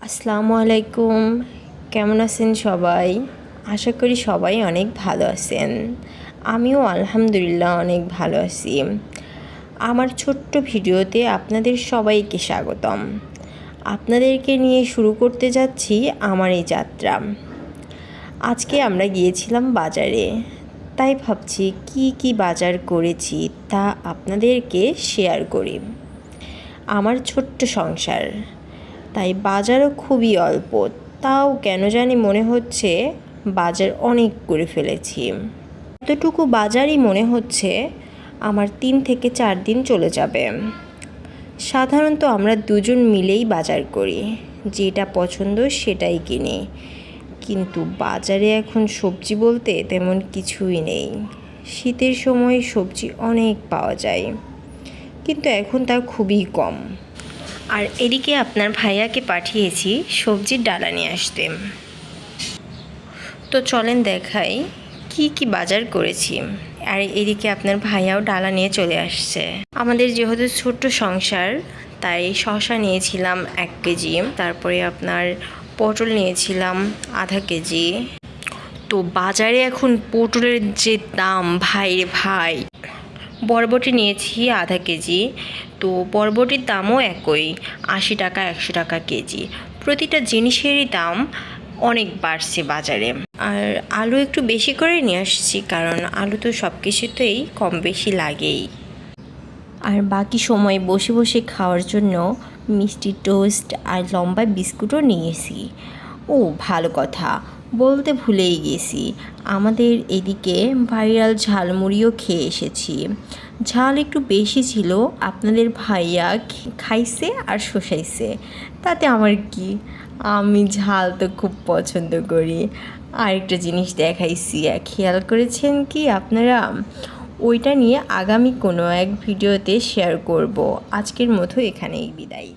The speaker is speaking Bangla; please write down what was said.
আসসালামু আলাইকুম। কেমন আছেন সবাই? আশা করি সবাই অনেক ভালো আছেন। আমিও আলহামদুলিল্লাহ অনেক ভালো আছি। আমার ছোট্ট ভিডিওতে আপনাদের সবাইকে স্বাগতম। আপনাদেরকে নিয়ে শুরু করতে যাচ্ছি আমার এই যাত্রা। আজকে আমরা গিয়েছিলাম বাজারে, তাই ভাবছি কি বাজার করেছি তা আপনাদেরকে শেয়ার করি। আমার ছোট্ট সংসার, তাই বাজারও খুবই অল্প, তাও কেন জানি মনে হচ্ছে বাজার অনেক করে ফেলেছি। এতটুকু বাজারই মনে হচ্ছে আমার 3 থেকে 4 দিন চলে যাবে। সাধারণত আমরা দুজন মিলেই বাজার করি, যেটা পছন্দ সেটাই কিনি, কিন্তু বাজারে এখন সবজি বলতে তেমন কিছুই নেই। শীতের সময় সবজি অনেক পাওয়া যায়, কিন্তু এখন তা খুবই কম। আর এদিকে আপনার ভাইয়াকে পাঠিয়েছি সবজির ডালা নিয়ে আসতে। তো চলেন দেখাই কি বাজার করেছি। আর এদিকে আপনার ভাইয়াও ডালা নিয়ে চলে আসছে। আমাদের যেহেতু ছোট্ট সংসার, তাই শসা নিয়েছিলাম 1 কেজি, তারপরে আপনার পটল নিয়েছিলাম আধা কেজি। তো বাজারে এখন পটলের যে দাম, ভাই রে ভাই! বরবটি নিয়েছি আধা কেজি, তো বরবটির দামও একই, 80 টাকা 100 টাকা কেজি। প্রতিটা জিনিসেরই দাম অনেক বাড়ছে বাজারে। আর আলু একটু বেশি করে নিয়ে আসছি, কারণ আলু তো সব কিছুতেই কম বেশি লাগেই। আর বাকি সময় বসে বসে খাওয়ার জন্য মিষ্টি টোস্ট আর লম্বা বিস্কুটও নিয়েছি। ও ভালো কথা, বলতে ভুলেই গেছি, আমাদের এদিকে ভাইরাল ঝালমুড়িও খেয়ে এসেছি। ঝাল একটু বেশি ছিল, আপনাদের ভাইয়া খাইছে আর শোষাইছে, তাতে আমার কি, আমি ঝাল তো খুব পছন্দ করি। আরেকটা জিনিস দেখাইছি, খেয়াল করেছেন কি আপনারা? ওইটা নিয়ে আগামী কোনো এক ভিডিওতে শেয়ার করব। আজকের মতো এখানেই বিদায়।